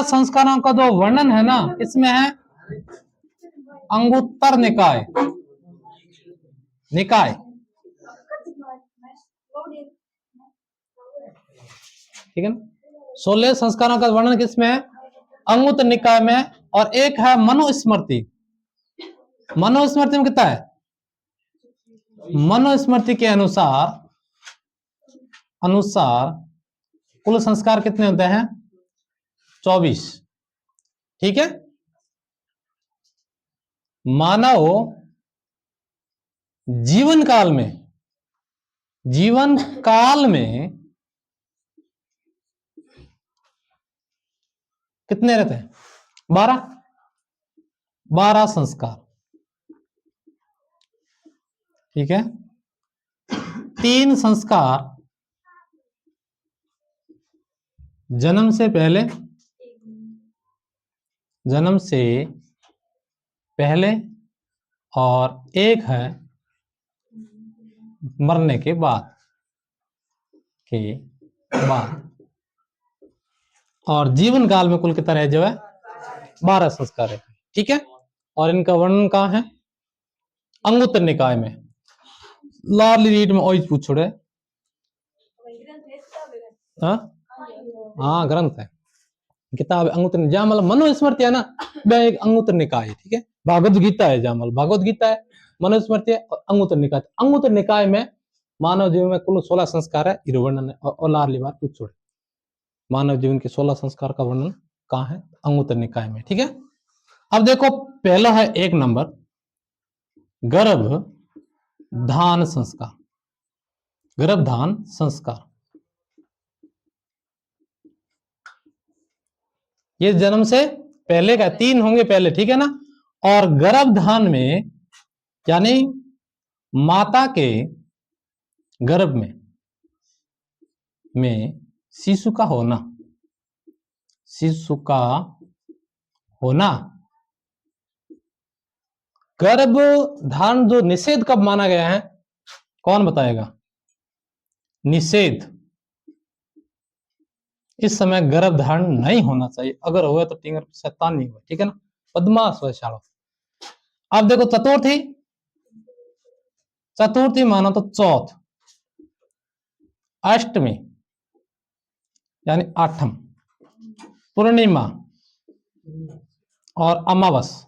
संस्कारों का जो वर्णन है ना, इसमें है अंगुत्तर निकाय। निकाय, ठीक है ना। 16 संस्कारों का वर्णन किसमें है? अंगुत्तर निकाय में। और एक है मनुस्मृति। मनुस्मृति में कितना है? मनुस्मृति के अनुसार कुल संस्कार कितने होते हैं? 24। ठीक है। मानव जीवन काल में कितने रहते हैं? 12 संस्कार। ठीक है। 3 संस्कार जन्म से पहले और एक है मरने के बाद और जीवन काल में कुल कितना है जो है? 12 संस्कार है। ठीक है। और इनका वर्णन कहाँ है? अंगुत्तर निकाय में। लार्ली रीड में ओइज पूछ छोड़े। हाँ ग्रंथ है, किताब अंगुत्तर। जहाँ मतलब मनुस्मृति है ना, वह एक अंगुत्तर निकाय है। ठीक है। भागवत गीता है, जहाँ मतलब भागवत गीता है, मनुस्मृति है और अंगुत्तर निकाय। अंगुत्तर निकाय में मानव जीवन में कुल 16 संस्कार है, ये वर्णन है। और लार्ली बार पूछ छोड़े, मानव जीवन के 16 संस्कार का वर्णन कहाँ है? अंगुत्तर निकाय में। ठीक है। अब देखो, पहला है 1 नंबर गर्भधान संस्कार। गर्भधान संस्कार ये जन्म से पहले का 3 होंगे पहले। ठीक है ना। और गर्भधान में यानी माता के गर्भ में शिशु का होना। गर्भधान जो निषेध कब माना गया है, कौन बताएगा? निषेध, इस समय गर्भधारण नहीं होना चाहिए। अगर हुआ तो टिंगर शैतान नहीं हुआ। ठीक है ना। पद्मास वैशालो। अब देखो चतुर्थी मानो तो चौथ, अष्टमी यानी 8th, पूर्णिमा और अमावस।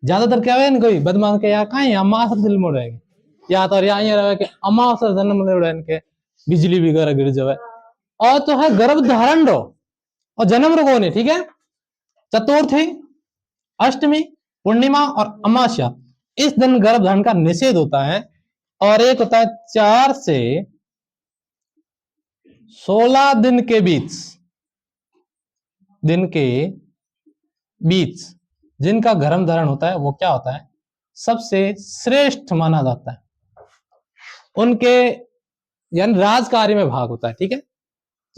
ज्यादातर क्या है कोई बदमाश के यहाँ कहीं अमावस दिल में रहेंगे, या तो यहाँ कि अमावस जन्म ले इनके बिजली वगैरह गिर जाए। और तो है गर्भधारण रो और जन्म रो नहीं। ठीक है। चतुर्थी, अष्टमी, पूर्णिमा और अमावस्या, इस दिन गर्भधारण का निषेध होता है। और एक होता है 4 से 16 दिन के बीच जिनका गर्भ धारण होता है, वो क्या होता है? सबसे श्रेष्ठ माना जाता है। उनके यानी राजकार्य में भाग होता है। ठीक है।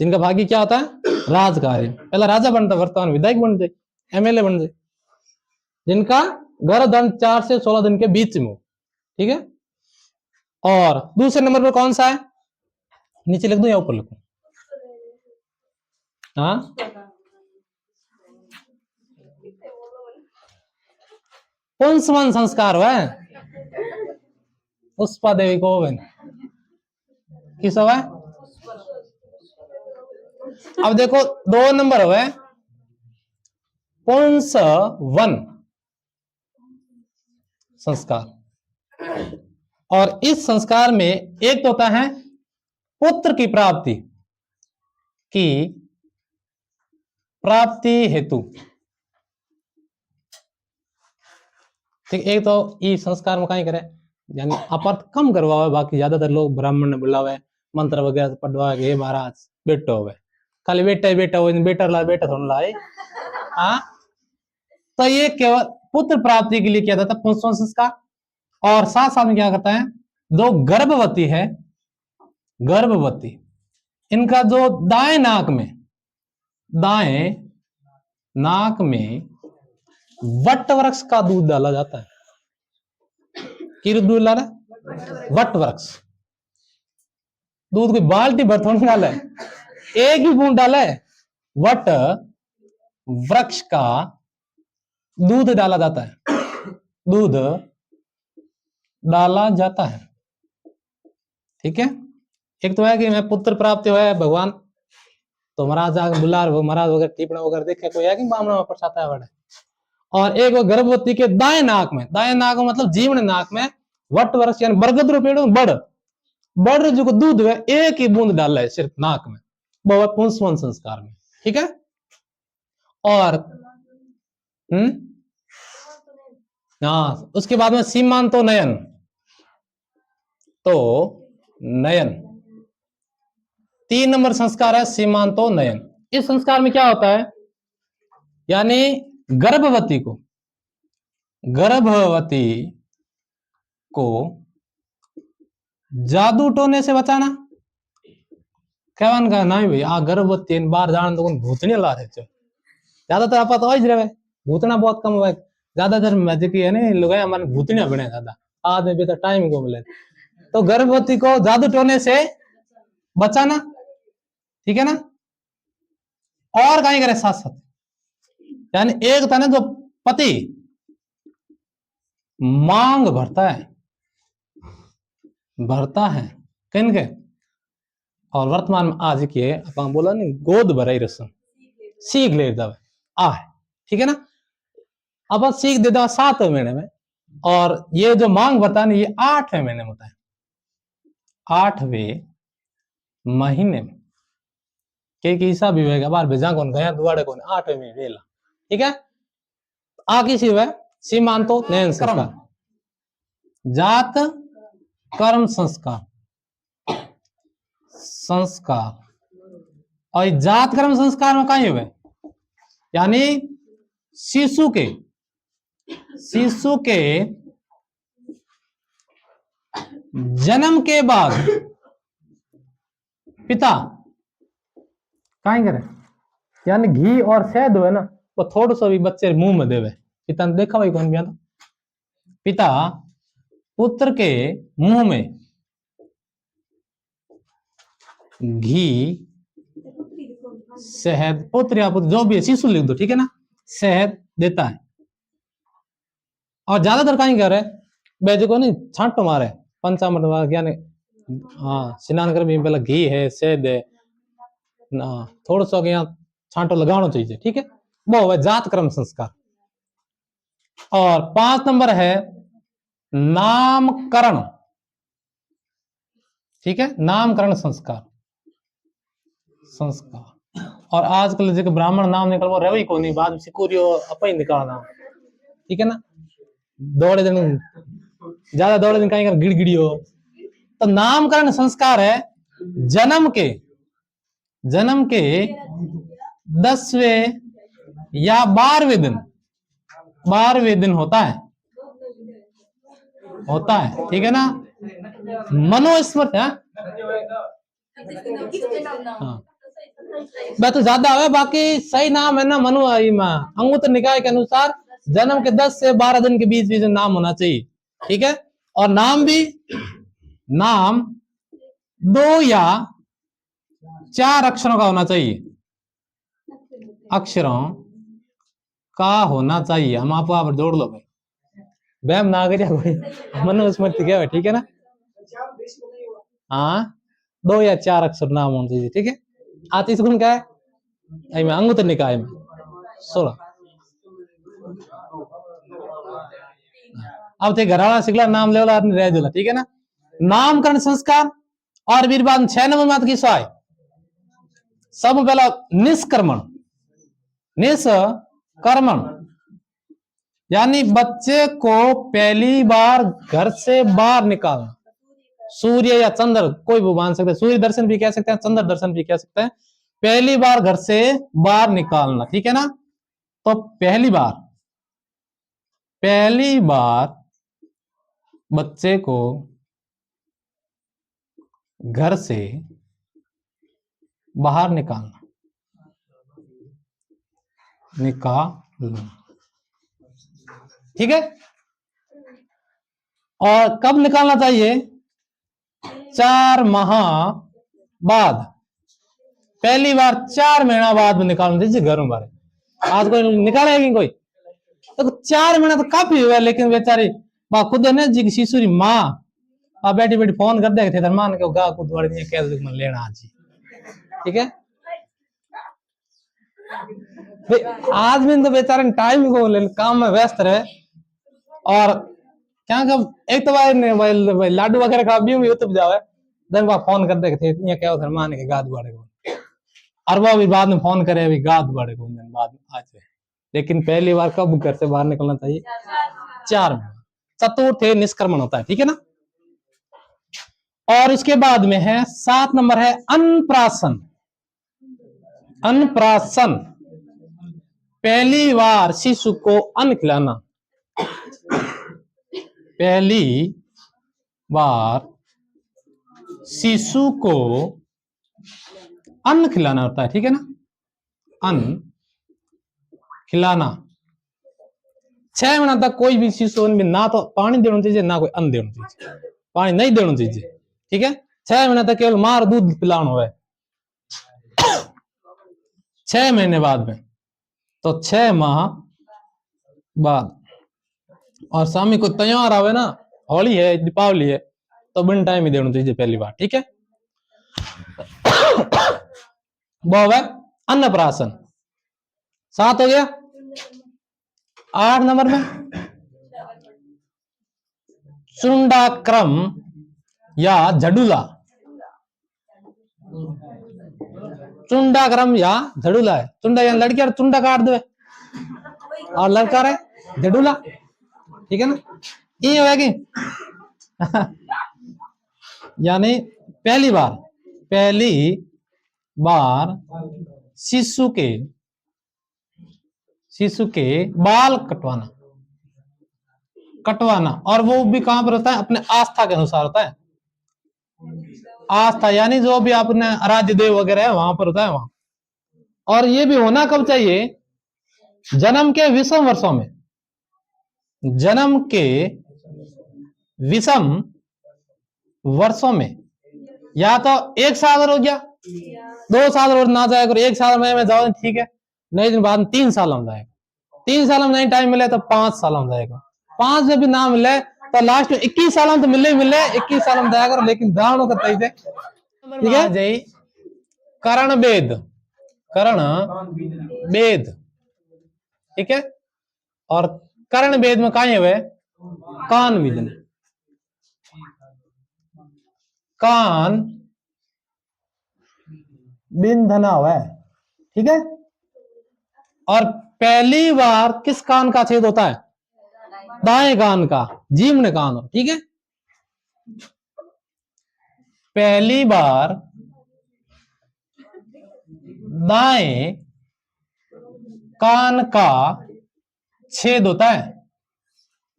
जिनका भाग्य क्या होता है? राजकार्य। पहला राजा बनता, वर्तमान विधायक बन जाए, एमएलए बन जाए, जिनका गर्भधारण 4 से 16 दिन के बीच में हो। ठीक है। और दूसरे नंबर पर कौन सा है? नीचे लिख दूं या ऊपर लिखूं? हाँ, पुंसवन संस्कार हुआ है। पुष्पा देवी गोविंद किस हुआ है? अब देखो 2 नंबर हुआ है पुंसवन संस्कार। और इस संस्कार में एक तो होता है पुत्र की प्राप्ति हेतु। ठीक। एक तो इस संस्कार में कहीं करे यानी अपर्थ कम करवावे, बाकी ज्यादातर लोग ब्राह्मण ने बुलावे, मंत्र वगैरह पढ़वावे, हे महाराज बेटो हो खाली बेटा हो, बेटा थोड़ा लाए। हाँ, तो ये केवल पुत्र प्राप्ति के लिए किया जाता है पुंसवन संस्कार। और साथ साथ में क्या करता है, जो गर्भवती इनका जो दाएं नाक में वट वृक्ष का दूध डाला जाता है। कि दूध डाला? वट वृक्ष। दूध की बाल्टी भर थोड़ी डाला है, एक ही बूंद डाला है। वट वृक्ष का दूध डाला जाता है, दूध डाला जाता है। ठीक है, एक तो है कि मैं पुत्र प्राप्त हुआ है भगवान, तो महाराज आगे बुला रहे, महाराज वगैरह टिप्पणी वगैरह देखे कोई है कि बामणों में प्रसाद है बड़े। और एक वो गर्भवती के दाएं नाक में, दाएं नाक में मतलब जीवन नाक में वट वृक्ष यानी बरगद पेड़ बड़ बड़ जो दूध है एक ही बूंद डाला है सिर्फ नाक में, वो पुंसवन संस्कार में। ठीक है, और हाँ उसके बाद में सीमांतो नयन, तो नयन 3 नंबर संस्कार है सीमांतो नयन। इस संस्कार में क्या होता है, यानी गर्भवती को जादू टोने से बचाना। कहवान का नहीं भाई आ गर्भवती बाहर जान तो भूतनी ला रहे थे, ज्यादातर आप तो रहे भूतना बहुत कम हुआ, ज्यादातर मैजिक है ना लोग हमारे भूतनिया बने ज्यादा, आदमी भी तो टाइम को मिले, तो गर्भवती को जादू टोने से बचाना। ठीक है ना, और कहीं करे साथ साथ, यानी एक था ना जो पति मांग भरता है किन के, और वर्तमान में आज की अपन बोला नहीं गोद भराई रसम सीख ले दवा आ है। ठीक है ना, अब सीख दे दवा 7वें महीने में, और ये जो मांग भरता है ये 8वें महीने में होता है, 8वें महीने में के हिसाब भी होगा बार भेजा कौन गया दुआड़े कौन 8वें में वेला। ठीक है, आगे सी है सीमांतो नयन संस्कार, जात कर्म संस्कार और जात कर्म संस्कार में कहीं हुए, यानी शिशु के जन्म के बाद पिता कहीं करे, यानी घी और शहद है ना वो थोड़ा सा भी बच्चे मुंह में देवे, पिता ने देखा भाई कौन भी आता, पिता पुत्र के मुंह में घी शहद, पुत्र या पुत्र जो भी है शिशु लिख दो, ठीक है ना, शहद देता है। और ज्यादातर कहीं कर रहे बेजो को नहीं छांटो मारे पंचामृत यानी हाँ स्नान कर भी पहले घी है शहद है ना, थोड़ा सा यहाँ छांटो लगाना चाहिए। ठीक है, वो है जात कर्म संस्कार। और 5 नंबर है नामकरण। ठीक है, नामकरण संस्कार और आजकल जो ब्राह्मण नाम निकल वो रवि को नहीं, बाद में सिकुरियो अपन ही निकालना। ठीक है ना, दौड़े दिन ज्यादा दौड़े दिन कहीं गिड़गिड़ियो, तो नामकरण संस्कार है जन्म के 10वें या 12वें दिन होता है। ठीक है ना, मनुस्मृति है हाँ मैं तो ज्यादा है, बाकी सही नाम है ना मनु अंगुत्तर निकाय के अनुसार जन्म के 10 से 12 दिन के बीच नाम होना चाहिए। ठीक है, और नाम 2 या 4 अक्षरों का होना चाहिए, हम आपको आप जोड़ लो भाई बैम ना करिए कोई मनुस्मृति क्या है। ठीक है ना, हाँ 2 या 4 अक्षर नाम होना चाहिए। ठीक है, आती गुण क्या है में अंगुत्तर निकाय में 16। अब थे घराना सिखला नाम ले आदमी रह दिला। ठीक है ना, नामकरण संस्कार और फिर बाद 6 नंबर बात की सहाय सब पहला निष्कर्मण यानी बच्चे को पहली बार घर से बाहर निकालना। सूर्य या चंद्र कोई भी मान सकते हैं, सूर्य दर्शन भी कह सकते हैं, चंद्र दर्शन भी कह सकते हैं, पहली बार घर से बाहर निकालना। ठीक है ना, तो पहली बार बच्चे को घर से बाहर निकालना ठीक है, और कब निकालना चाहिए 4 माह बाद पहली बार 4 महीना बाद में निकालना चाहिए घरों बारे। आज कोई निकालेगी कोई तो 4 महीना तो काफी हुआ, लेकिन बेचारी माँ खुद है ना जी शिशुरी माँ आप बैठी बैठी फोन कर दे थे मान के गा खुद बड़ी कैसे मन लेना आज, ठीक है। आदमी तो बेचारे टाइम को ले काम में व्यस्त रहे, और क्या कब एक तो भाई लाडू वगैरह खा भी यूट्यूब जावे दिन बाद फोन कर दे थे क्या घर मान के गाद बढ़े को, और वो अभी बाद में फोन करे अभी गाद बढ़े को दिन बाद आज। लेकिन पहली बार कब घर से बाहर निकलना चाहिए? 4 महीना। चतुर्थ निष्क्रमण होता है, ठीक है ना। और इसके बाद में है 7 नंबर है अन्नप्राशन। अन्नप्राशन पहली बार शिशु को अन्न खिलाना। पहली बार शिशु को अन्न खिलाना होता है, ठीक है ना। अन्न खिलाना 6 महीना तक कोई भी शिशु में ना तो पानी देना चाहिए ना कोई अन्न देना चाहिए, पानी नहीं देना चाहिए, ठीक है। 6 महीने तक केवल मार दूध पिलाना है। 6 महीने बाद में तो 6 माह बाद, और स्वामी को त्योहार आवे ना, होली है दीपावली है तो बिन टाइम ही देना चाहिए पहली बार, ठीक है। वो है अन्नप्राशन। 7 हो गया। 8 नंबर में चुंडाक्रम या झडूला। चुंडाक्रम या झडूला है। चुंडा या लड़की और चुंडा काट दे और लड़का रहे झडूला, ठीक है ना। ये होगी यानी पहली बार शिशु के बाल कटवाना, और वो भी कहां पर होता है? अपने आस्था के अनुसार होता है। आस्था यानी जो भी अपने आराध्य देव वगैरह है वहां पर होता है वहां। और ये भी होना कब चाहिए? जन्म के विषम वर्षों में। जन्म के विषम वर्षों में, या तो 1 साल हो गया, 2 साल और ना जाएगा, 1 साल में जाओ ठीक है, नहीं दिन बाद 3 साल में जाएगा, 3 साल में नहीं टाइम मिले तो 5 साल में जाएगा, 5 में भी ना मिले तो लास्ट में 21 साल में तो मिले 21 साल में जाएगा, लेकिन दानों का तय, ठीक है। जय करण वेद, ठीक है। और करण वेद में कहा हुए कान विदन, कान बिंधना हुआ है, ठीक है। और पहली बार किस कान का छेद होता है? दाएं कान का, जीर्ण कान, ठीक है। पहली बार दाएं कान का छेद होता है,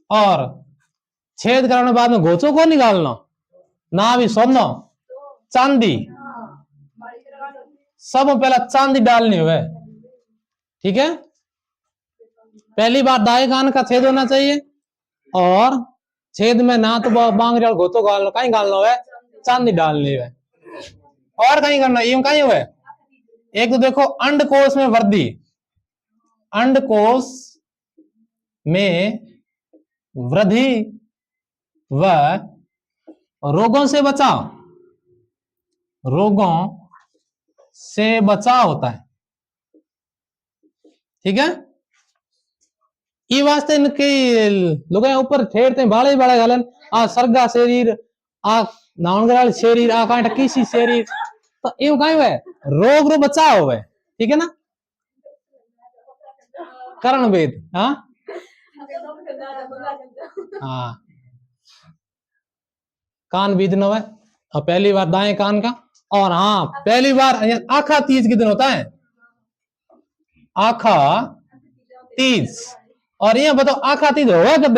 और छेद करने के बाद में घोचों को निकालना, ना भी सोना चांदी, सब पहला चांदी डालनी हुए, ठीक है। पहली बार दाएं कान का छेद होना चाहिए, और छेद में ना तो बांग और घोचों गालना, कहीं गालना है चांदी डालनी है, और कहीं करना यूं कहीं हुए। एक तो देखो अंडकोश में वृद्धि, अंडकोश में वृद्धि व रोगों से बचाव, रोगों से बचाव होता है, ठीक है। ये वास्ते इनके लोग ऊपर ठेरते बाले बाले गालन आ सरगा शरीर आ नावनगराल शरीर आ कांटा किसी शरीर, तो यूं कहीं हुए रोग रो बचाव हुए, ठीक है ना। करण वेद, हाँ हाँ कान बीधना हुआ, और पहली बार दाएं कान का, और हाँ पहली बार आखा तीज के दिन होता है, आखा तीज। और ये बताओ आखा तीज होगा कब?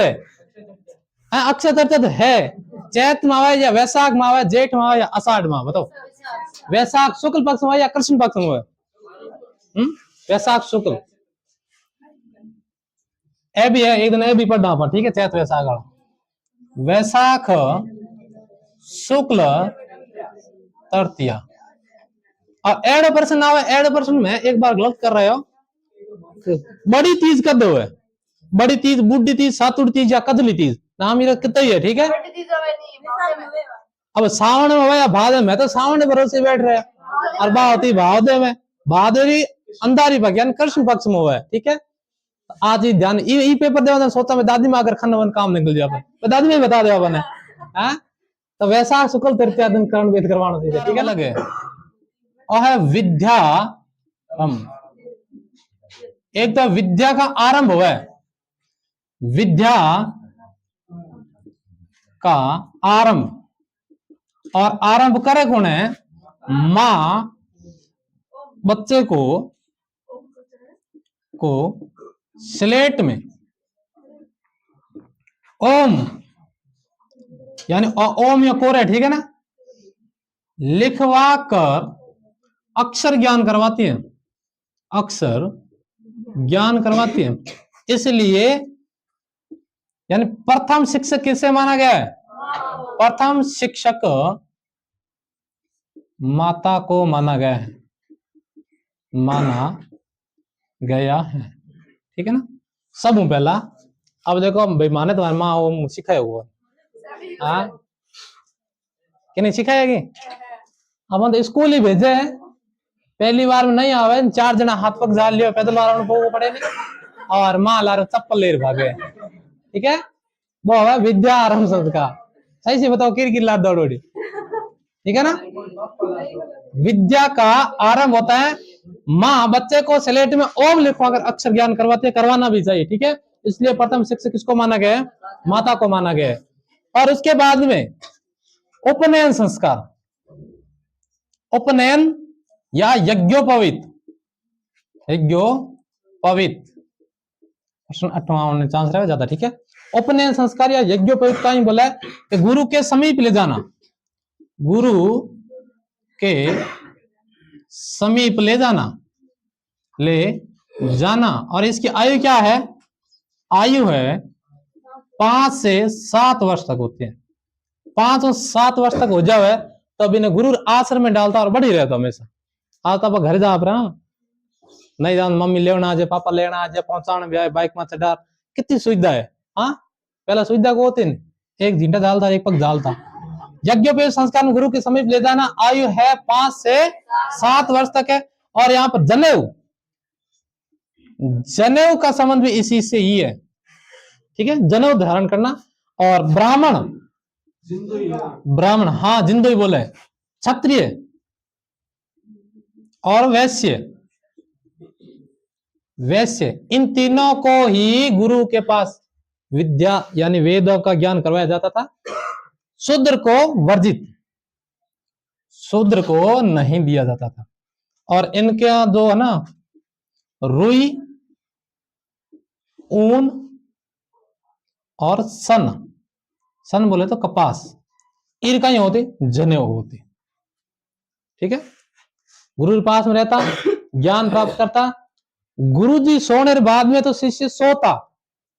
अक्षय तृतीया है चैत में आवे या वैशाख में आवे, जेठ में आवे या आषाढ़ में, बताओ। वैशाख शुक्ल पक्ष में या कृष्ण पक्ष में? वैशाख शुक्ल ए भी है, एक दिन ए भी पढ़ना पर, ठीक है। चैत वैशाख, वैशाख शुक्ल तृतीया, और एड पर्सन ना हो, एड पर्सन में एक बार गलत कर रहे हो, बड़ी तीज कद हो है, बड़ी तीज, बुढ़ी तीज, सातुड़ तीज या कदली तीज, नाम मेरा कितना ही है, ठीक है। अब सावन में हो या भादे में, तो सावन भरोसे बैठ रहे और बात होती भादे में, भादरी अंधारी पक्ष यानी कृष्ण पक्ष में हुआ है, ठीक है। आज ही ध्यान ई पेपर देवा सोचा मैं दादी में अगर खन वन काम निकल जाए तो दादी में बता दे अपन है, तो वैसा शुक्ल तृतीया दिन कर्ण वेद करवाना चाहिए, ठीक है। लगे और है विद्या, हम एक तो विद्या का आरंभ हुआ है, विद्या का आरंभ, और आरंभ करे कौन है, मां बच्चे को स्लेट में ओम यानी ओम या कोर है, ठीक है ना, लिखवा कर अक्षर ज्ञान करवाती है, अक्षर ज्ञान करवाती है। इसलिए यानी प्रथम शिक्षक किसे माना गया है, प्रथम शिक्षक माता को माना गया है, माना गया है, ठीक है ना। सब हूं पहला, अब देखो भाई माने तुम्हारी माँ वो सिखाए हुआ कि नहीं सिखाएगी, अब तो स्कूल ही भेजे हैं, पहली बार में नहीं आवे, 4 जना हाथ पग जाल लियो पैदल वाला को पड़े नहीं, और माँ ला चप्पल ले भागे, ठीक है। वो है विद्या आरंभ संस्कार, सही से बताओ किर किर दौड़ोड़ी, ठीक है ना। विद्या का आरंभ होता है, माँ बच्चे को स्लेट में ओम लिखवाकर अक्षर ज्ञान करवाते है, करवाना भी चाहिए, ठीक है। इसलिए प्रथम शिक्षक किसको माना गया है, माता को माना गया है। और उसके बाद में उपनयन संस्कार, उपनयन या यज्ञोपवीत, यज्ञोपवीत प्रश्न 8वां चांस रहेगा ज्यादा, ठीक है। उपनयन संस्कार या यज्ञोपवीत का ही बोला है कि गुरु के समीप ले जाना, गुरु के समीप ले जाना, और इसकी आयु क्या है, आयु है 5 से 7 वर्ष तक होती है, 5 और 7 वर्ष तक हो जाए तब इन्हें गुरु आश्रम में डालता और बढ़ी रहता हमेशा। आज तो घर जा रहा नहीं जान, मम्मी लेना आ जाए, पापा लेना आ जाए, पहुंचाने बाइक में चढ़ा, कितनी सुविधा है। हाँ पहला सुविधा को होती एक झींटा डालता, एक पग डालता। यज्ञोपवीत संस्कार में गुरु के समीप ले जाना, आयु है 5 से 7 वर्ष तक है। और यहाँ पर जनेऊ का संबंध भी इसी से ही है, ठीक है, जनेऊ धारण करना। और ब्राह्मण हाँ जिंदो ही बोले, क्षत्रिय और वैश्य इन तीनों को ही गुरु के पास विद्या यानी वेदों का ज्ञान करवाया जाता था। शूद्र को वर्जित, शूद्र को नहीं दिया जाता था। और इनके जो है ना रुई, ऊन और सन बोले तो कपास, इनका ही होती जनेऊ होती, ठीक है। गुरु के पास में रहता, ज्ञान प्राप्त करता, गुरुजी सोने के बाद में तो शिष्य सोता,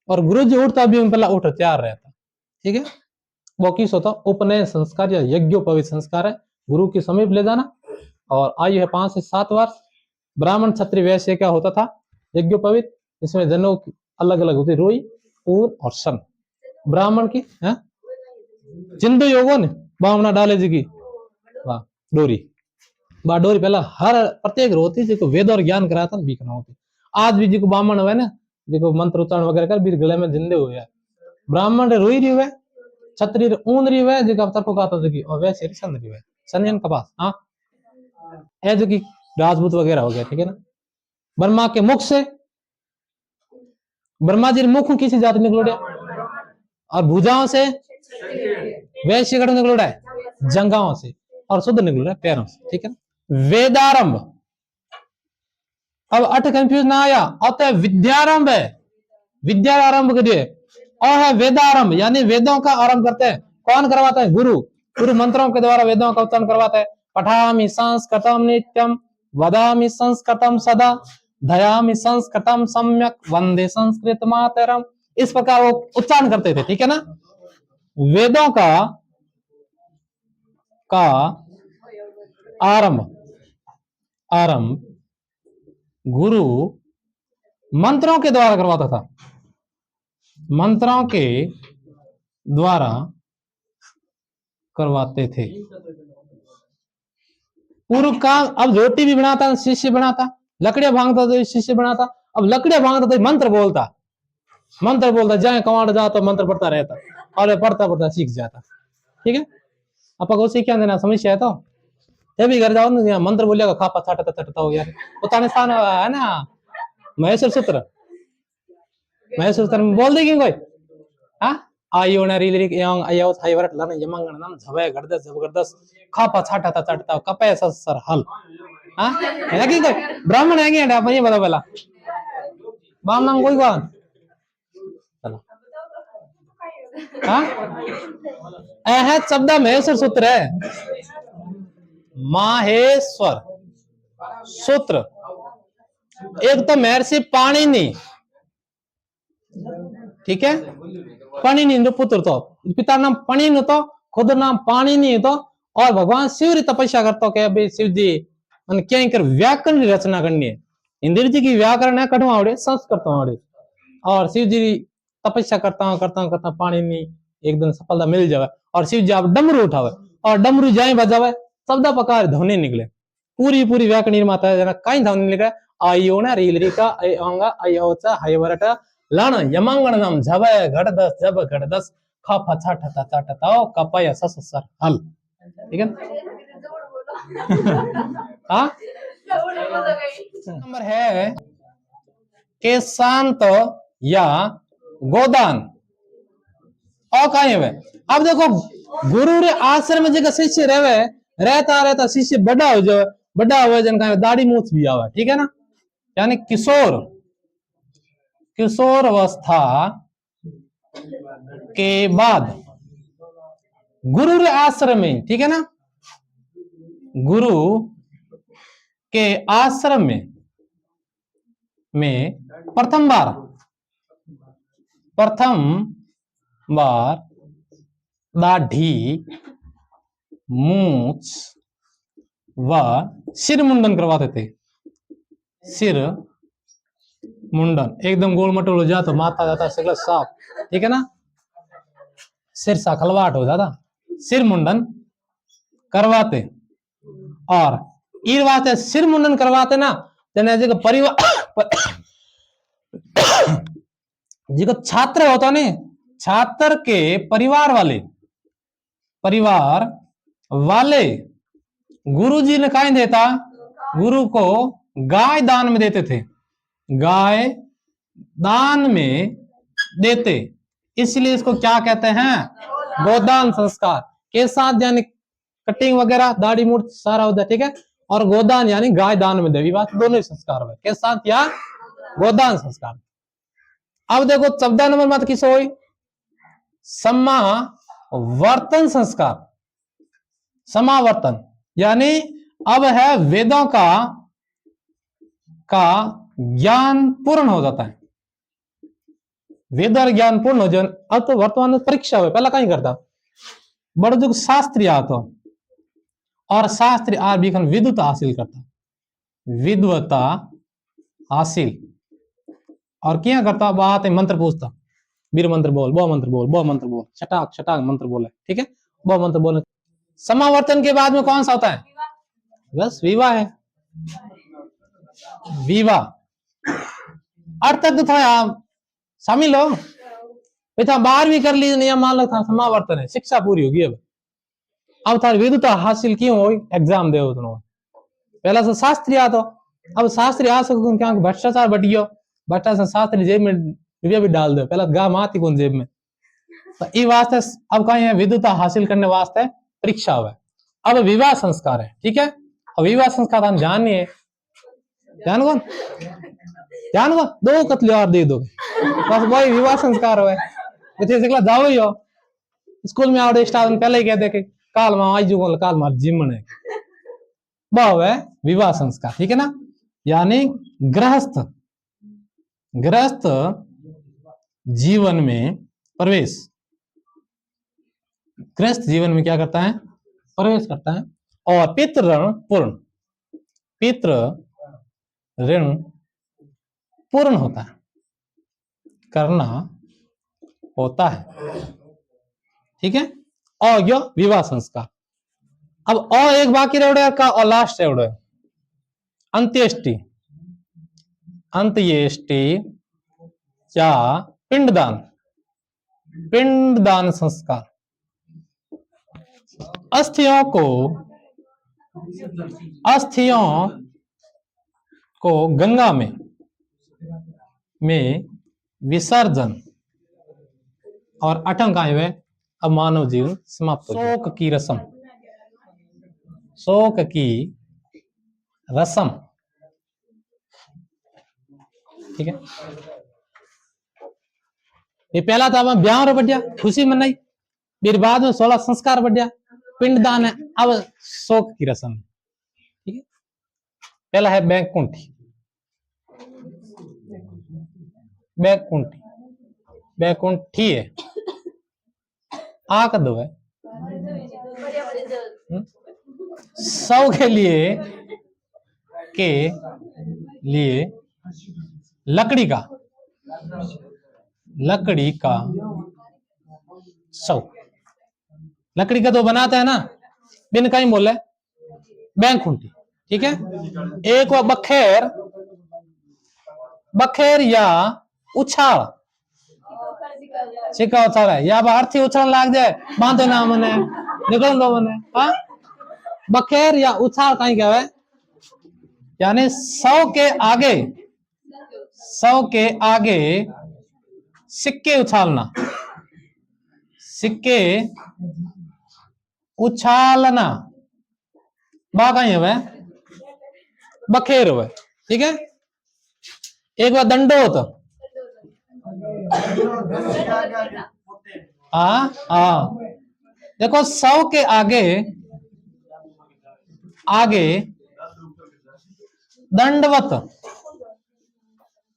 और गुरुजी उठता भी पहला उठ तैयार रहता, ठीक है। वो किस होता, उपनयन संस्कार या यज्ञोपवीत संस्कार है, गुरु के समीप ले जाना, और आयु है 5 से 7 वर्ष। ब्राह्मण क्षत्रिय वैश्य क्या होता था यज्ञोपवीत, इसमें जनेऊ अलग अलग होती, रुई, ऊन और सन। ब्राह्मण की है चिंदू योगो ने बावना डाले जी की वाह डोरी, डोरी पहला हर प्रत्येक होती जिसको वेद और ज्ञान कराता बीकना होती। आज भी जिको ब्राह्मण हुए ना, जिको मंत्र उच्चारण वगैरह कर बीर गले में जिंदे हुए, ब्राह्मण रोई रही हुए, क्षत्रिय ऊन रही हुए, जिका तरफ का था और वैसे सन रही हुए, सनयन कपास हाँ है जो कि राजपूत वगैरह हो गया, ठीक है ना। ब्रह्मा के मुख से, ब्रह्मा जी मुख किसी जाति निकलोड़े, और भुजाओं से वैश्य गण निकलोड़ा है, जंगाओं से, और शुद्ध निकल रहा है पैरों से, ठीक है। वेदारंभ, अब अट कंफ्यूज ना आया, अत विद्यारंभ है, विद्या आरंभ करिए, और है वेदारंभ यानी वेदों का आरंभ करते हैं। कौन करवाता है, गुरु, गुरु मंत्रों के द्वारा वेदों का उच्चारण करवाता है। पठामि संस्कृतम नित्यम, वदामि संस्कृतम सदा, धयामि संस्कृतम सम्यक, वंदे संस्कृत मातरम, इस प्रकार वो उच्चारण करते थे, ठीक है ना। वेदों का आरंभ आरंभ गुरु मंत्रों के द्वारा करवाता था, मंत्रों के द्वारा करवाते थे। पूर्व काम, अब रोटी भी बनाता शिष्य बनाता, लकड़ियां भांगता तो शिष्य बनाता, अब लकड़ियां भांगता तो मंत्र बोलता, मंत्र बोलता, जाए कमांड जा तो मंत्र पढ़ता रहता और पढ़ता पढ़ता सीख जाता। ठीक है, आपको को सीख क्या देना समस्या है तो जब भी घर जाओ ना मंत्र बोलिएगा खापा छाटा छटता हो यार उताने स्थान है ना महेश्वर सूत्र, महेश्वर सूत्र में बोल देगी कोई हाँ आयो ना रीलिक यंग आयो थाईवरट लन यमंगन नम झबे गड़दस जबरदस्त खापा छाटा छटता कपे सर हल हाँ है कि कोई ब्राह्मण है क्या अपन ये बता पहला बाम नाम कोई बात हाँ ऐ शब्द महेश्वर सूत्र है, माहेश्वर सूत्र। एक तो महर्षि पाणिनि, ठीक है, पाणिनि पुत्र तो पिता नाम पाणिनि तो खुद नाम पाणिनि तो और भगवान शिव री तपस्या करता हो कि शिव जी क्या कर व्याकरण की रचना करनी है, इंद्र जी की व्याकरण है कठवा आवड़े संस्कृत आवड़े और शिव जी तपस्या करता पाणिनि एक दिन सफलता मिल जावे और शिव जी आप डमरू उठावे और डमरू जाए बजावे शब्द प्रकार ध्वनि निकले, पूरी पूरी व्याकरण माता जना कई ध्वनि निकले आयो ना रीलरिका अंगा अयोचा हयवरट लन यमंगन नम झबे घड़दस जब घड़दस खा छाटता छाटता कपय सस सर हल। ठीक है हाँ नंबर है के शांत या गोदान और कहीं है। अब देखो गुरु रे आश्रम में जगह शिष्य रहे रहता रहता शिष्य बड़ा हो जाए, बड़ा हुआ जिनका दाढ़ी मूछ भी आवा, ठीक है ना, यानी किशोर किशोर अवस्था के बाद गुरु रे आश्रम में, ठीक है ना, गुरु के आश्रम में प्रथम बार दाढ़ी मूछ व सिर मुंडन करवाते थे, सिर मुंडन एकदम गोल मटोल हो जाता, माथा जाता सगला साफ, ठीक है ना, सिर सा खलवाट हो जाता, सिर मुंडन करवाते और ईर वास्ते सिर मुंडन करवाते ना जने जगह परिवार जो छात्र होता ने छात्र के परिवार वाले गुरुजी ने कहा देता, गुरु को गाय दान में देते थे, गाय दान में देते, इसलिए इसको क्या कहते हैं गोदान संस्कार के साथ, यानी कटिंग वगैरह दाढ़ी मूठ सारा होता है, ठीक है, और गोदान यानी गाय दान में देवी बात दोनों ही संस्कार हुए के साथ या गोदान संस्कार। अब देखो 14 नंबर मत किस हो समावर्तन संस्कार, समावर्तन यानी अब है वेदों का ज्ञान पूर्ण हो जाता है, वेद और ज्ञान पूर्ण हो जाए। अब तो वर्तमान में परीक्षा हुए, पहला कहीं करता बड़ जो शास्त्री आता और शास्त्री आर भी विद्वता हासिल करता, विद्वता हासिल और क्या करता बात है मंत्र पूछता, वीर मंत्र बोल, बो मंत्र बोल, बो मंत्र बोल, छटाक छटाक मंत्र बोले, ठीक है, बो मंत्र बोले। समावर्तन के बाद में कौन सा होता है, बस विवाह है, विवाह अर्थ तो था आप शामिल हो बेटा, 12वीं कर ली नियम मान लो था समावर्तन है, शिक्षा पूरी होगी। अब थार विद्वता हासिल क्यों हो एग्जाम दे पहला से शास्त्री आ तो अब शास्त्री आ सको क्या भ्रष्टाचार बटियो, भ्रष्टाचार शास्त्री जेब में रुपया भी डाल दो, पहला गा माती कौन जेब में, तो ये वास्ते अब कहीं है विद्वता हासिल करने वास्ते परीक्षा हुआ। अब विवाह संस्कार है, ठीक है, अब विवाह संस्कार हम जानिए, जान को दो कतले और दे दो बस वही विवाह संस्कार हो जाओ ही हो स्कूल में आवड़े स्टाफ पहले ही कहते कि काल मां आई जुगल काल मार जिमन है बहु है विवाह संस्कार, ठीक है ना, यानी गृहस्थ जीवन में प्रवेश, गृहस्थ जीवन में क्या करता है प्रवेश करता है और पितृ ऋण पूर्ण, पितृ ऋण पूर्ण होता है, करना होता है। ठीक है, अज्ञ विवाह संस्कार। अब एक बाकी रह का और लास्ट एवढ अंत्येष्टि। अंत्येष्टि या पिंडदान, पिंडदान संस्कार। अस्थियों को गंगा में विसर्जन और आतंकाय में अब मानव जीवन समाप्त हो गया। शोक की रस्म, शोक की रस्म। ठीक है, ये पहला था मैं ब्याह रो बढ़िया खुशी मनाई, फिर बाद में 16 संस्कार बढ़िया, पिंडदान है, अब शोक की रस्म। ठीक है, पहला है बैकुंठी। बैकुंठी, बैकुंठी है आ का दो है सौ के लिए लकड़ी का सौ, लकड़ी का तो बनाता है ना, बिन कहीं बोले बैकुंठी। ठीक है, एक वो बखेर या उछाल, सिक्का उछाल है या अर्थी उछाल लाग जाए, बांधो ना मने, निकल दो मने। हाँ, बखेर या उछाल कहीं क्या है, यानी 100 के आगे सिक्के उछालना, सिक्के उछालना बा कहीं है बखेर हुए। ठीक है, एक बार दंडोत। हाँ, देखो 100 के आगे दंडवत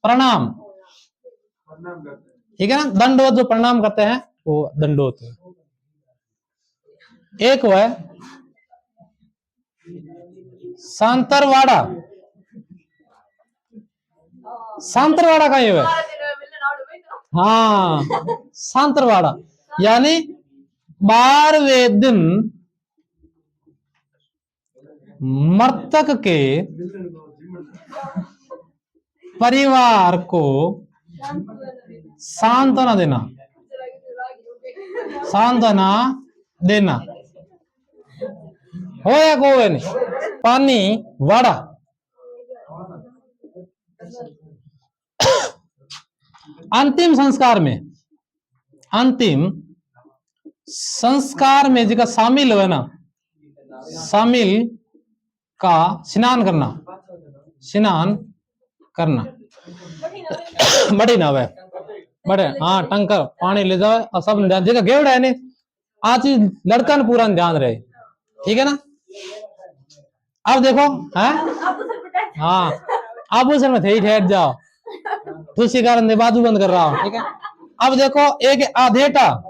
प्रणाम। ठीक है ना, दंडवत जो प्रणाम करते हैं वो दंडोत। एक है सांतरवाड़ा। सांतरवाड़ा का ये है, हाँ सांतरवाड़ा, यानी 12वें दिन मृतक के परिवार को सांत्वना देना, सांत्वना देना हो या गोवे नहीं। पानी वाड़ा, अंतिम संस्कार में जिका शामिल हुए ना, शामिल का स्नान करना बड़ी ना वे बड़े। हाँ, टंकर पानी ले जाओ और सब जगह गेवड़ा है नहीं, आज लड़का ने पूरा ध्यान रहे। ठीक है ना, अब देखो है, हाँ अब उस में थे ठहर जाओ, दूसरी कारण बाजू बंद कर रहा हूं। ठीक है, अब देखो एक आधेटा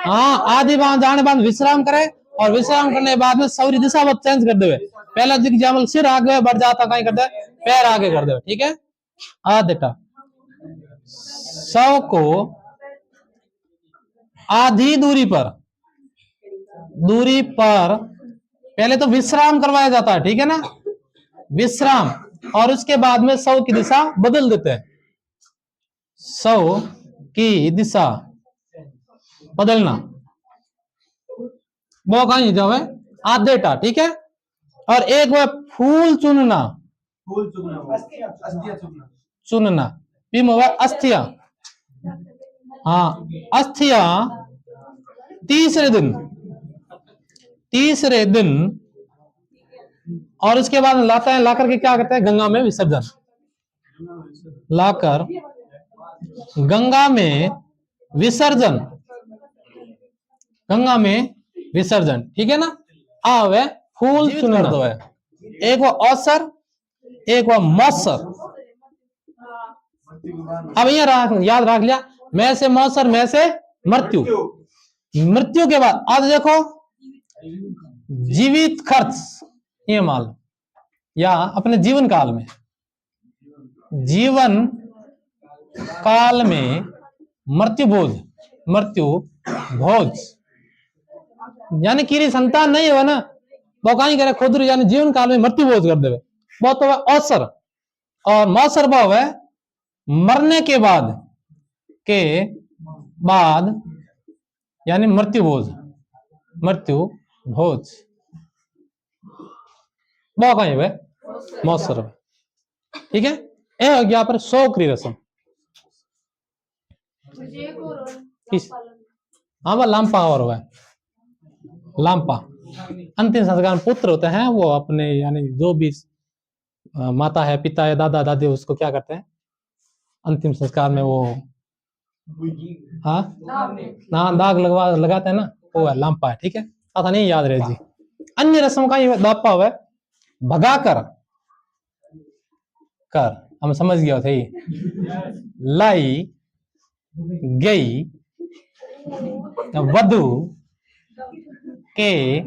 हाँ, आधी बांध जाने बाद विश्राम करे, और विश्राम करने के बाद में सौरी दिशा मत चेंज कर देवे। पहला एग्जाम्पल सिर आगे बढ़ जाता, कहीं कर दे पैर आगे कर देवे। ठीक है, आधेटा 100 को आधी दूरी पर पहले तो विश्राम करवाया जाता है। ठीक है ना, विश्राम, और उसके बाद में 100 की दिशा बदल देते हैं। 100 की दिशा बदलना वो कहीं जाओ आधेटा। ठीक है, और एक वो फूल चुनना, अस्थिया। हाँ, अस्थिया तीसरे दिन और उसके बाद लाते हैं, लाकर के क्या करते हैं, गंगा में विसर्जन, लाकर गंगा में विसर्जन। ठीक है ना, आवे फूल चुनना दो है, एक वो अवसर, एक वो मौसर। अब ये याद रख लिया, मैं से मौसर, मैं से मृत्यु के बाद। आज देखो जीवित खर्च ये मान लो, या अपने जीवन काल में, जीवन काल में मृत्यु भोज यानी कि संतान नहीं हो ना, वो कहीं करे खुद यानी जीवन काल में मृत्यु भोज कर देवे, वो तो अवसर, और मौसर भाव है मरने के बाद यानी मृत्यु भोज वो कहीं है मौसर, ठीक है। ये हो गया पर शोक की रस्म। हाँ वह लांपा और हुआ लांपा अंतिम संस्कार में पुत्र होते हैं, वो अपने यानी जो भी माता है, पिता है, दादा दादी, उसको क्या करते हैं अंतिम संस्कार में, वो हाँ दाग लगाते हैं ना, वो है लांपा है, ठीक है। पता नहीं याद रहे जी। अन्य रस्म का ये दापा हुआ है भगा कर हम समझ गया थे, लाई गई वधु के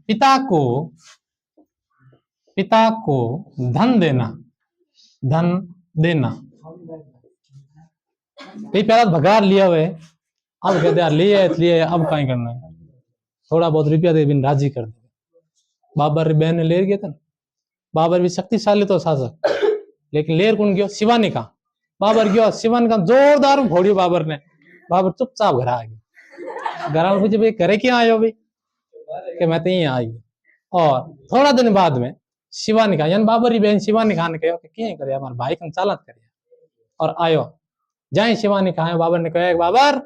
पिता को धन देना पहला भगा लिया हुए, अब कहते यार लिए अब कहीं करना है, थोड़ा बहुत रुपया दे बिन राजी कर दे। बाबर बहन ने लेर गया था, बाबर भी शक्तिशाली तो शासक, लेकिन लेर कौन गयो शिवानी का, बाबर गयो शिवानी का जोरदार फोड़ियो बाबर ने, बाबर चुपचाप घर आ गया। घर पूछे भाई करे क्या आयो भाई, कि मैं तो यहीं आई। और थोड़ा दिन बाद में शिवानी का यानी बाबर की बहन शिवानी खान ने कहो कि क्या करे हमारे भाई का चालत करे, और आयो जाए शिवानी कहा, बाबर ने कहा बाबर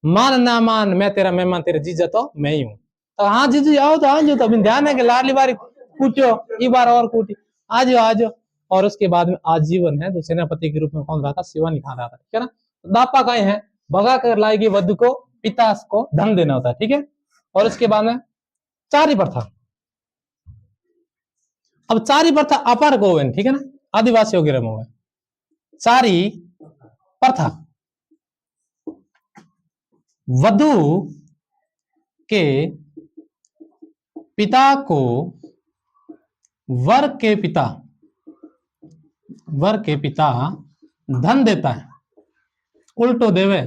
मान ना मान मैं तेरा मेहमान, तेरे जीजा तो मैं ही हूँ। तो हाँ जीजू आओ तो आज तो ध्यान है कि लाडली बारी पूछो एक बार और पूछी, आज और उसके बाद में आजीवन है जो सेनापति के रूप में कौन रहा था, शिवानी खान रहा था, ठीक है ना। दापा कहे हैं भगा कर लाएगी वधु को, पिता को धन देना होता है, ठीक है। और उसके बाद में चारी प्रथा, अब चारी प्रथा अपार गोवन, ठीक है ना, आदिवासियों के रमो है चारी प्रथा, वधु के पिता को वर के पिता धन देता है, उल्टो देवे,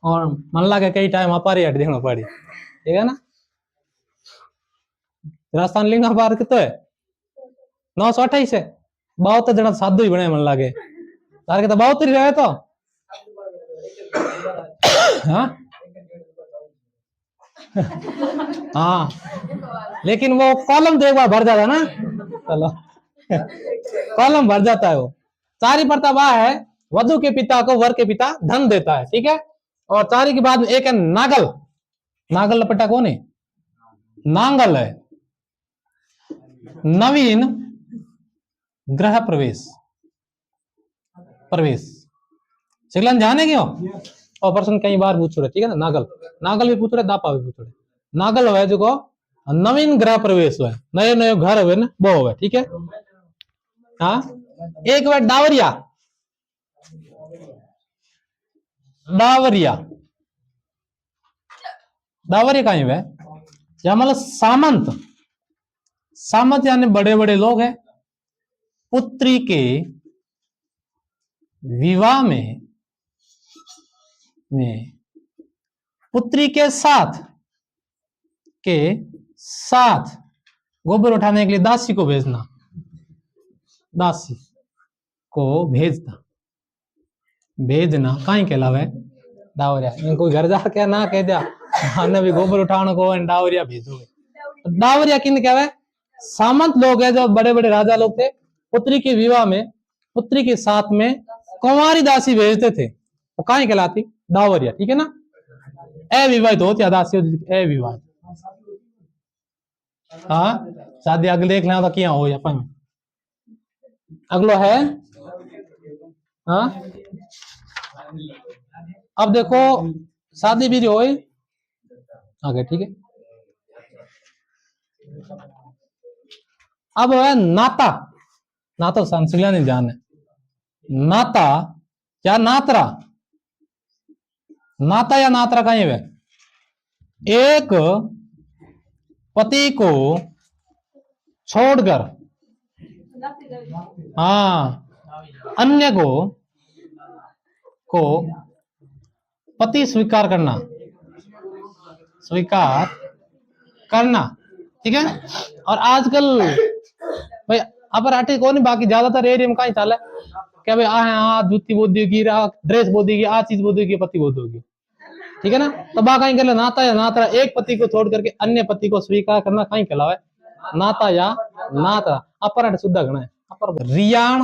और मन लगे कई टाइम अपारी हट देखना पड़ी, ठीक है ना। राजस्थान लिंगा पार कितो है 928 है, 72 जना साधु ही बने मन लगे, तार के तो 72 रहे तो हाँ हाँ, लेकिन वो कॉलम तो एक बार भर जाता ना, चलो कॉलम भर जाता है वो। चारी प्रथा वह है वधु के पिता को वर के पिता धन देता है, ठीक है। और चारी के बाद में एक है नागल लपेटा कौन है, नांगल है, नवीन ग्रह प्रवेश शिगलन जाने क्यों, और प्रश्न कई बार पूछ रहे, ठीक है ना। नागल भी पूछ रहे, दापा भी पूछ रहे। नागल है जो को नवीन ग्रह प्रवेश हुआ, नए घर हुए ना वो हुआ, ठीक है। हाँ एक बार डावरिया कहीं हुआ, या मतलब सामंत यानी बड़े बड़े लोग हैं, पुत्री के विवाह में पुत्री के साथ गोबर उठाने के लिए दासी को भेजना कहीं के अलावा डावरिया, इनको घर जाके ना कह दिया हाँ भी गोबर उठाने को डावरिया भेजोगे। डावरिया किन क्या है, सामंत लोग है जो बड़े बड़े राजा लोग थे, पुत्री के विवाह में पुत्री के साथ में कुंवारी दासी भेजते थे, वो कहीं कहलाती डावरिया, ठीक है ना। अविवाहित होती दासी होती अविवाहित। हाँ शादी अगले देख लेना तो क्या हो या पंग अगलो है। हाँ अब देखो शादी भी जो है आगे, ठीक है। अब है नाता संसिला नहीं ध्यान है, नाता या नातरा का ये एक पति को छोड़कर हाँ अन्य को पति स्वीकार करना, स्वीकार करना, ठीक है। और आजकल भाई अपराठी को नहीं, बाकी ज्यादातर एरिया में कहीं चाल है क्या भाई, आ जूती बोधी की, ड्रेस बोधी की, आ चीज बोधी की, पति बोध होगी, ठीक है ना। तो बा कहीं कहला नाता या नाता, एक पति को छोड़ करके अन्य पति को स्वीकार करना कहीं कहलावे नाता या नाता। अपराठ शुद्ध गण है। अपर रियाण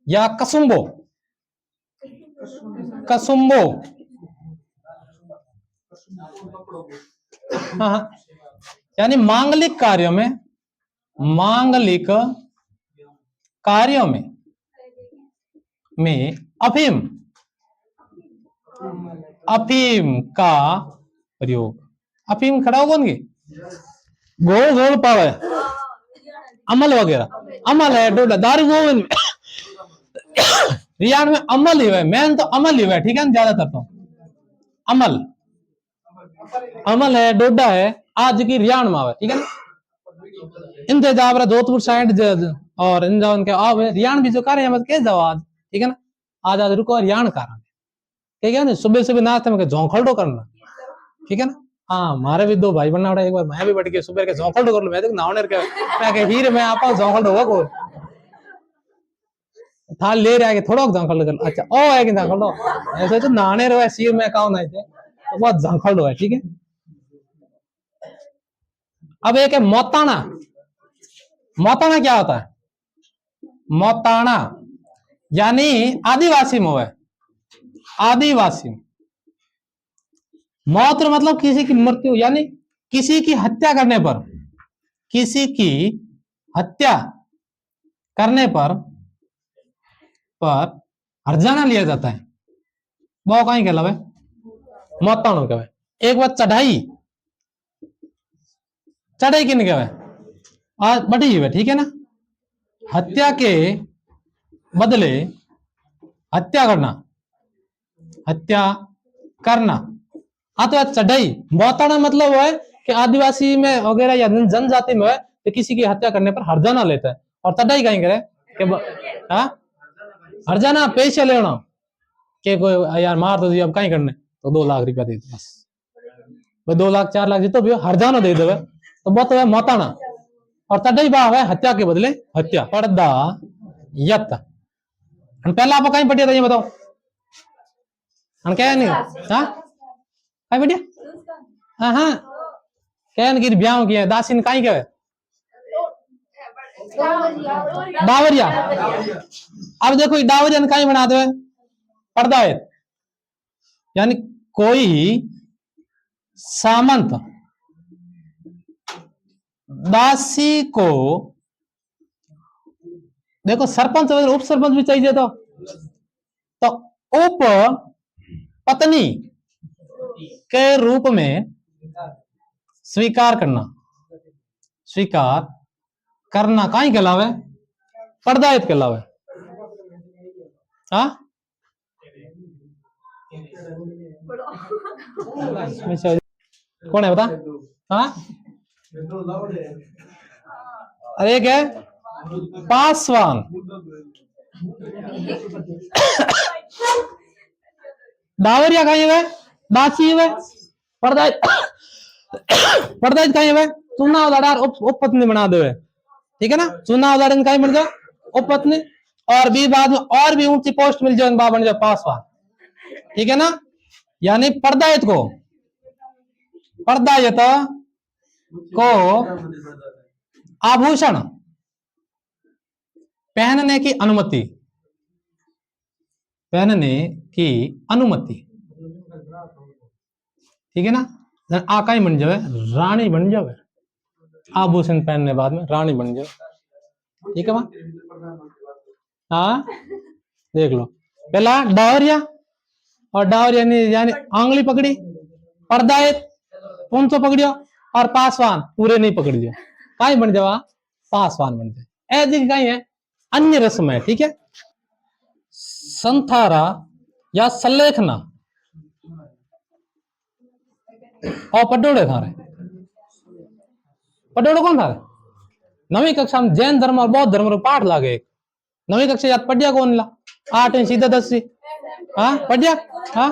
या कसुम्बो, कसुम्बो हाँ, यानी मांगलिक कार्यों में, मांगलिक कार्यों में अफीम, अफीम का प्रयोग। अफीम खड़ा होगा उनकी गोल गोल पावे अमल वगैरह, अमल है डोडा दारू गोविंद रियान में अमल ही है, मेन तो अमल ही है, ठीक है ना। ज्यादातर तो अमल, अमल है, डोडा है, आज की रियान में आवे, ठीक है ना। इनते जाबरा जोधपुर साइड और इन जावन के आवे रियान भी जो कर रहे हैं के जवाब, ठीक है ना। आज आज रुको रियान कर, ठीक है ना। सुबह सुबह नाश्ते में झोंखलडो करना, ठीक है ना। हाँ मारे भी दो भाई बनना, एक बार मैं भी बैठ के सुबह के झोंखलडो कर लो, मैं तो नावने के मैं के हीर मैं आपा झोंखलडो होगा को थाल ले रहा है थोड़ा झोंखलडो कर। अच्छा ओ है कि झोंखलडो ऐसे तो नाने रो सिर में काउ नहीं थे तो बहुत झोंखलडो है, ठीक है। अब एक है मोताना। मोताना क्या होता है? मोताना यानी आदिवासी में है, आदिवासी। मौत मतलब किसी की मृत्यु, यानी किसी की हत्या करने पर, किसी की हत्या करने पर हर्जाना लिया जाता है, वो कहीं कहलावे मौताणु कहवे। एक बात चढ़ाई, चढ़ाई किन कहवे आज बड़ी हुई, ठीक है ना। हत्या के बदले हत्या करना, हत्या करना अथवा चढ़ाई। मौताना मतलब वो है कि आदिवासी में वगैरह या जनजाति में है तो किसी की हत्या करने पर हर्जाना लेता है। और चढ़ाई कहीं करे कि हर्जाना पैसे लेना कि कोई यार मार तो दिया अब कहीं करने तो 2 लाख रुपया दे दो बस, 2 लाख 4 लाख जितो भी हर्जाना दे देवे तो बहुत है मौताना। और चढ़ाई भाव है हत्या के बदले हत्या। पर्दा यत पहला आप कहीं पढ़िया था ये बताओ, क्या नहीं हाँ कहीं पढ़िया हाँ हाँ कहन की ब्याह किया दासिन कहीं क्या डावरिया। अब देखो डावरिया ने कहीं बना दे पर्दा है, यानी कोई सामंत दासी को, देखो सरपंच वगैरह उप सरपंच भी चाहिए तो उप पत्नी के रूप में स्वीकार करना, स्वीकार करना कहीं कहलावे पर्दायत कहलावे। हाँ कौन है बता। हाँ अरे एक है पासवान, डावरिया कहीं है दासी है पर्दायत, पर्दायत कहीं है चुनाव लड़ा उप पत्नी बना दे, ठीक है ना। चुनाव लड़न कहीं बन जाओ उप पत्नी, और भी बाद में और भी ऊंची पोस्ट मिल जाए बन जाए पासवान, ठीक है ना। यानी पर्दायत को, पर्दायत को आभूषण पहनने की अनुमति, पहनने की अनुमति, ठीक है ना। आकाई बन जावे रानी बन जावे, आभूषण पहनने बाद में रानी बन जावे, ठीक है वहां। हाँ देख लो पहला डावरिया, और डावरिया ने यानी आंगली पकड़ी, पर्दायत पूंछो पकड़ियो, और पासवान पूरे नहीं पकड़ियो कहीं बन जावा पासवान बन जाए। ऐसी कहीं है अन्य रस्म है, ठीक है। संथारा या सलेखना और पटोड़े थारे पढ़ो कौन था? नवी कक्षा में जैन धर्म और बौद्ध धर्म रो पाठ लागे। नवी कक्षा याद पढ़िया कौन ला? 8 सीधा 10 हाँ पढ़िया हाँ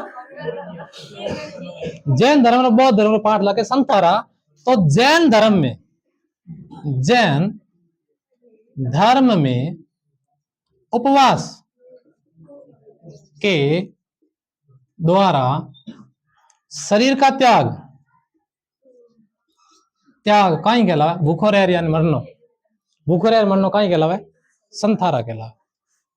जैन धर्म और बौद्ध धर्म रो पाठ लागे संथारा। तो जैन धर्म में उपवास के द्वारा शरीर का त्याग कहीं कहलावे? भूखो रह मरनो, भूखो रह मरनो कहीं कहलावे? संथारा कहलावे।